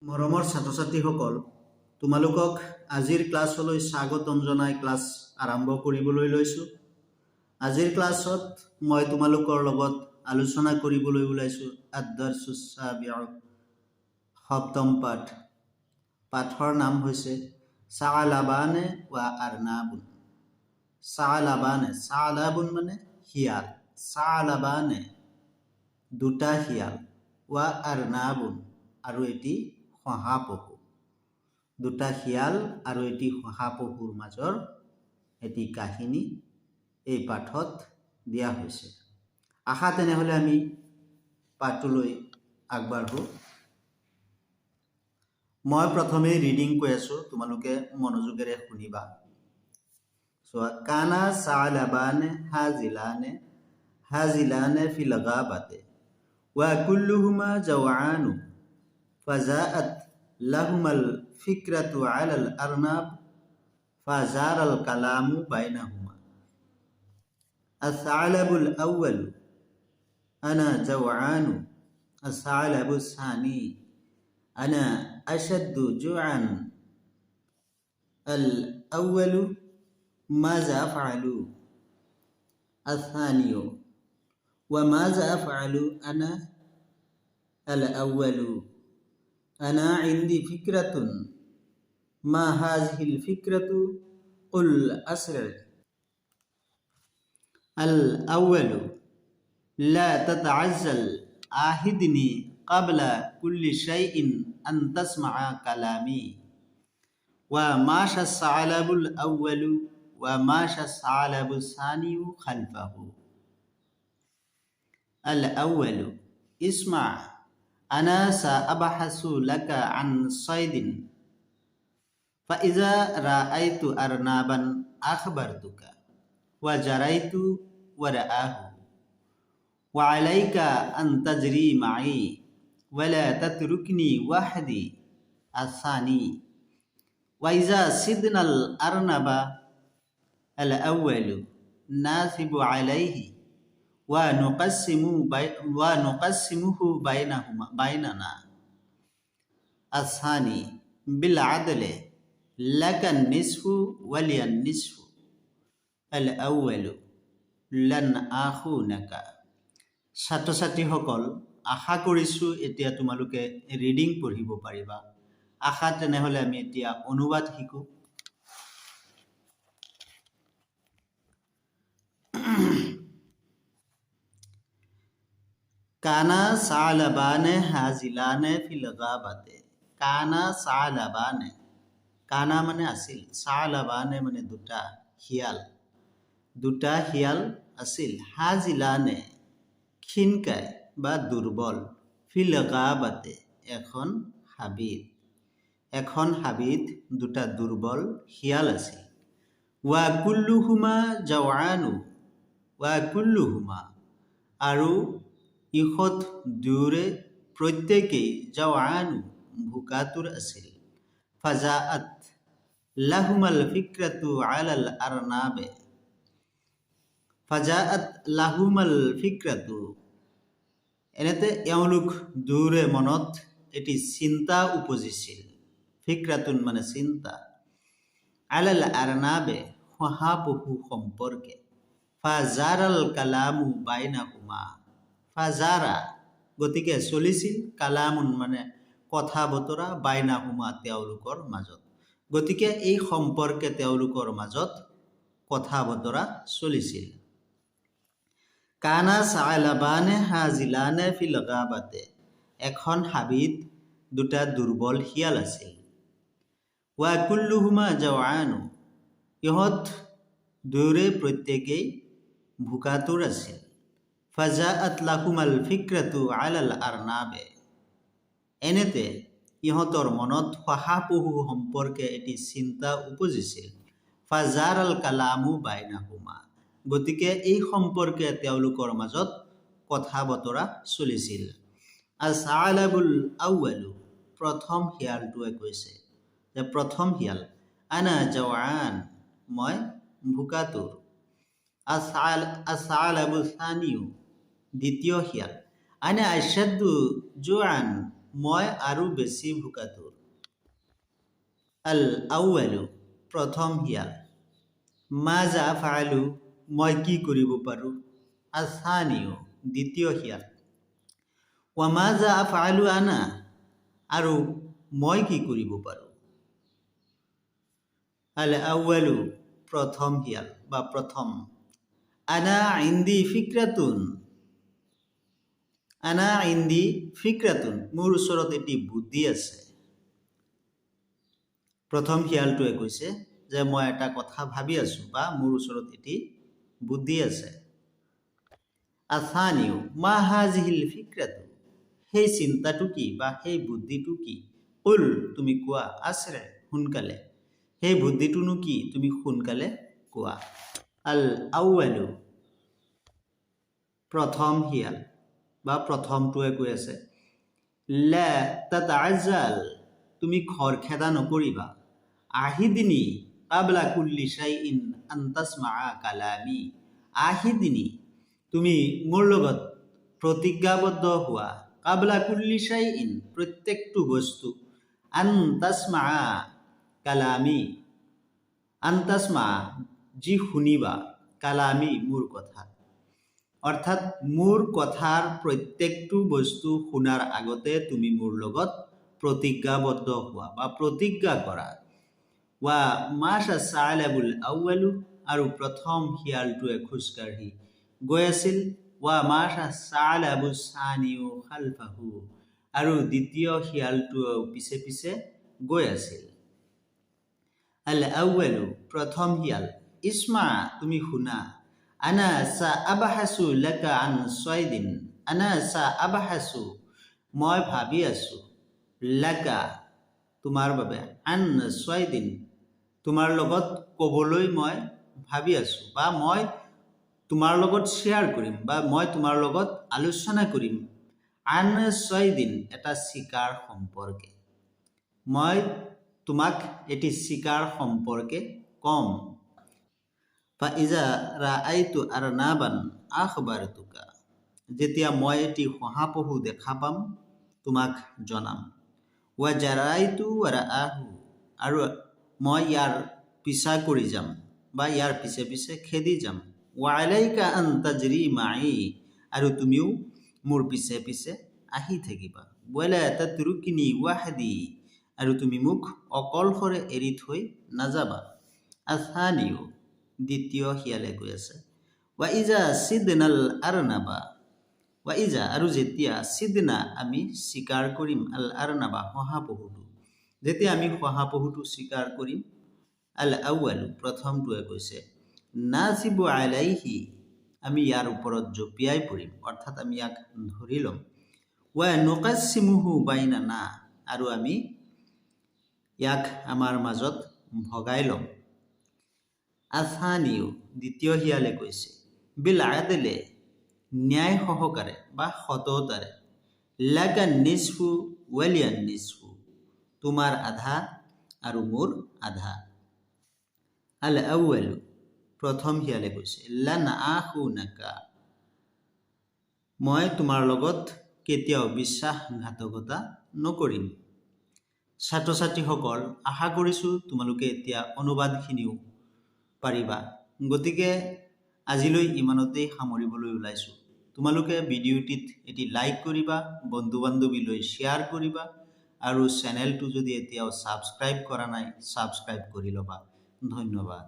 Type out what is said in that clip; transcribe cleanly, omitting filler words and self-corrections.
মৰমৰ ছাত্ৰ-ছাত্ৰীসকল, তোমালোকক আজিৰ ক্লাছলৈ স্বাগতম জনাই ক্লাছ আৰম্ভ কৰিবলৈ লৈছোঁ। আজিৰ ক্লাছত মই তোমালোকৰ লগত আলোচনা কৰিবলৈ ওলাইছোঁ আদ-দাৰছুছ সাবিউ, সপ্তম পাঠ। পাঠৰ নাম হৈছে সালাবানে ৱা আৰনাবুন। সালাবানে, সালাবুন মানে শিয়াল, সালাবানে দুটা শিয়াল, ৱা আৰনাবুন আৰু এটি শহাপহু। দুটা শিয়াল আৰু এটি শহাপহুৰ মাজৰ এটি কাহিনী এই পাঠত দিয়া হৈছে। আশা তেনেহ'লে আমি পাঠটোলৈ আগবাঢ়ো। মই প্ৰথমে ৰিডিং কৈ আছোঁ, তোমালোকে মনোযোগেৰে শুনিবা। চোৱা, কানা সালাবানে হাজিলানে ফিল গাবাতে ৱা কুল্লুহুমা জাওআনু ফাজাআত লাহুমাল ফিকরাতু আলাল আরনাব ফাজারাল কালামু বাইনাহুমা। আস-সালাবুল আউয়াল আনা জাওআনু, আস-সালাবুস সানি আনা আশাদ্দু জুআন। আল আউয়ালু মাযা আফআলু, আস-সানিয়ু ওয়া মাযা আফআলু আনা। আল আউয়ালু আনা ইনদি ফিকরাতুন মা হাযিহিল ফিকরাতু কুল আসর। আল আউয়ালু লা তাতাআজ্জাল আহিদনি ক্বাবলা কুল্লি শাইইন আন তাসমা'a কালামি। ওয়া মাশা সালাবুল আউয়ালু ওয়া মাশা সালাবুস সানিয়ু খালফাহু। আল আউয়ালু ইসমা আনা সাআবহাসু লাকা আন সাইদিন ফাইজা রাআইতু আরনাবান আখবারতুকা ওয়া জারাইতু ওয়ারাআহু ওয়া আলাইকা আন তাজরি মাই ওয়ালা তাতরুকনি ওয়াহদি। আসানি ওয়াইজা সিদনাল আরনাবা আল আউয়ালু নাসিবু আলাইহি ওয়া নুকাসিমুহু বাইনানা। আসানি বিল আদলে লাকান নিসফু ওয়ালিয়ান নিসফু। আল আউয়ালু লান আখুনাকা। ছাত্ৰ-ছাত্ৰীসকল, আশা কৰিছোঁ এতিয়া তোমালোকে ৰিডিং পঢ়িব পাৰিবা। আশা তেনেহ'লে আমি এতিয়া অনুবাদ শিকোঁ। কানা সালাবানে হাজিলানে ফিল গাবাতে। কানা সালাবানে, কানা মানে আছিল, সালাবানে মানে দুটা শিয়াল, দুটা শিয়াল আছিল। হাজিলানে ক্ষীণকায় বা দুৰ্বল, ফিল গাবাতে এখন হাবিত, এখন হাবিত দুটা দুৰ্বল শিয়াল আছিল। ওয়া কুল্লুহুমা জাওআনু, ওয়া কুল্লুহুমা আৰু ইহঁত দুয়োৰে প্ৰত্যেকেই জাওআনু ভোকাতুৰ আছিল। ফাজাআত লাহুমাল ফিকৰাতু আলাল আৰনাবে, ফাজাআত লাহুমাল ফিকৰাতু এনেতে এওঁলোক দুয়োৰে মনত এটি চিন্তা উপজিছিল। ফিকৰাতুন মানে চিন্তা, আলাল আৰনাবে শহাপহু সম্পৰ্কে। ফাজাৰাল কালামু বাইনাহুমা, ফাজাৰা গতিকে চলিছিল, কালামুন মানে কথা বতৰা, বাইনাহুমা তেওঁলোকৰ মাজত, গতিকে এই সম্পৰ্কে তেওঁলোকৰ মাজত কথা বতৰা চলিছিল। কানা সালাবানে হাজিলানে ফিল গাবাতে, এখন হাবিত দুটা দুৰ্বল শিয়াল আছিল। ওয়া কুল্লুহুমা জাওআনু, ইহঁত দুয়োৰে প্ৰত্যেকেই ভোকাতুৰ আছিল। ফাজাআত লাহুমাল ফিকৰাতু আলাল আৰনাবে, এনেতে ইহঁতৰ মনত শহাপহু সম্পৰ্কে এটি চিন্তা উপজিছিল। ফাজাৰাল কালামু বাইনাহুমা, গতিকে এই সম্পৰ্কে তেওঁলোকৰ মাজত কথা বতৰা চলিছিল। আস-সালাবুল আউয়ালু, প্ৰথম শিয়ালটোৱে কৈছে যে প্ৰথম শিয়াল, আনা জাওআন মই ভোকাতুৰ। আস-সালাবুস সানিয়ু দ্বিতীয় শিয়াল, আনা আশাদ্দু জুআন মই আৰু বেছি ভোকাতুৰ আল আউৱালু প্ৰথম শিয়াল মাজা ফালু মই কি কৰিব পাৰোঁ আসানিও দ্বিতীয় শিয়াল মাজা ফালু আনা আৰু মই কি কৰিব পাৰোঁ আল আউৱালু প্ৰথম শিয়াল বা প্ৰথম আনা ইন্দি ফিক্ৰাতুন আনা ইন্দি ফিক্ৰাতুন মোৰ ওচৰত এটি বুদ্ধি আছে প্ৰথম শিয়ালটোৱে কৈছে যে মই এটা কথা ভাবি আছোঁ বা মোৰ ওচৰত এটি বুদ্ধি আছে আসানিও মা হাজিহিল ফিক্ৰাতু সেই চিন্তাটো কি বা সেই বুদ্ধিটো কি কুল তুমি কোৱা আছৰে সোনকালে সেই বুদ্ধিটোনো কি তুমি সোনকালে কোৱা আল আউৱালু প্ৰথম শিয়াল বা প্ৰথমটোৱে কৈ আছে লা তাতাআজ্জাল তুমি খৰখেদা নকৰিবা আহিদিনী কাবলা কুল্লি শাইইন আন তাসমাআ কালামি আহিদিনী তুমি মোৰ লগত প্ৰতিজ্ঞাবদ্ধ হোৱা কাবলা কুল্লি শাইইন প্ৰত্যেকটো বস্তু আন তাসমাআ কালামি আন তাসমাআ যি শুনিবা কালামি মোৰ কথা অৰ্থাৎ মোৰ কথাৰ প্ৰত্যেকটো বস্তু শুনাৰ আগতে তুমি মোৰ লগত প্ৰতিজ্ঞাবদ্ধ হোৱা বা প্ৰতিজ্ঞা কৰা ৱা মাশা সালাবুল আউৱালু আৰু প্ৰথম শিয়ালটোৱে খোজকাঢ়ি গৈ আছিল ৱা মাশা সালাবু সানিউ খালফাহু আৰু দ্বিতীয় শিয়ালটোৱেও পিছে পিছে গৈ আছিল আল আউৱালু প্ৰথম শিয়াল ইসমা তুমি শুনা আনা সা আবাহাসু লাকা আন ছয়দিন আনা সা আবাহাসু মই ভাবি আছোঁ লাকা তোমাৰ বাবে আন ছয়দিন তোমাৰ লগত ক'বলৈ মই ভাবি আছোঁ বা মই তোমাৰ লগত শ্বেয়াৰ কৰিম বা মই তোমাৰ লগত আলোচনা কৰিম আন ছয়দিন এটা চিকাৰ সম্পৰ্কে মই তোমাক এটি চিকাৰ সম্পৰ্কে কম ফাইজা ৰাআইতু আৰনাবান আখবাৰতুকা যেতিয়া মই এটি শহাপহু দেখা পাম তোমাক জনাম ৱা জাৰাইতু ৱাৰাআহু আৰু মই ইয়াৰ পিছা কৰি যাম বা ইয়াৰ পিছে পিছে খেদি যাম ৱা আলাইকা আন তাজৰি মাই আৰু তুমিও মোৰ পিছে পিছে আহি থাকিবা ৱালা তাতৰুকিনি ৱাহদি আৰু তুমি মোক অকলশৰে এৰি থৈ নাযাবা আসানিও দ্বিতীয় শিয়ালে কৈ আছে ৱা ইজা সিদনাল আৰনাবা ৱা ইজা আৰু যেতিয়া সিদনা আমি চিকাৰ কৰিম আল আৰনাবা শহাপহুটো যেতিয়া আমি শহাপহুটো চিকাৰ কৰিম আল আউৱালু প্ৰথমটোৱে কৈছে নাজিবু আলাইহি আমি ইয়াৰ ওপৰত জঁপিয়াই পৰিম অৰ্থাৎ আমি ইয়াক ধৰি ল'ম ৱা নুকাছিমুহু বাইনানা আৰু আমি ইয়াক আমাৰ মাজত ভগাই ল'ম আসানিও দ্বিতীয় শিয়ালে কৈছে বিল আদলে ন্যায় সহকাৰে বা সততাৰে লাকা নিসফু ৱালিয়া নিসফু তোমাৰ আধা আৰু মোৰ আধা আল আউৱালু প্ৰথম শিয়ালে কৈছে লান আখুনাকা মই তোমাৰ লগত কেতিয়াও বিশ্বাসঘাতকতা নকৰিম ছাত্ৰ ছাত্ৰীসকল আশা কৰিছোঁ তোমালোকে এতিয়া অনুবাদখিনিও পাৰিবা গতিকে আজিলৈ ইমানতেই সামৰিবলৈ ওলাইছোঁ তোমালোকে ভিডিঅ'টিত এটি লাইক কৰিবা বন্ধু বান্ধৱীলৈ শ্বেয়াৰ কৰিবা আৰু চেনেলটো যদি এতিয়াও ছাবস্ক্ৰাইব কৰা নাই ছাবস্ক্ৰাইব কৰি ল'বা ধন্যবাদ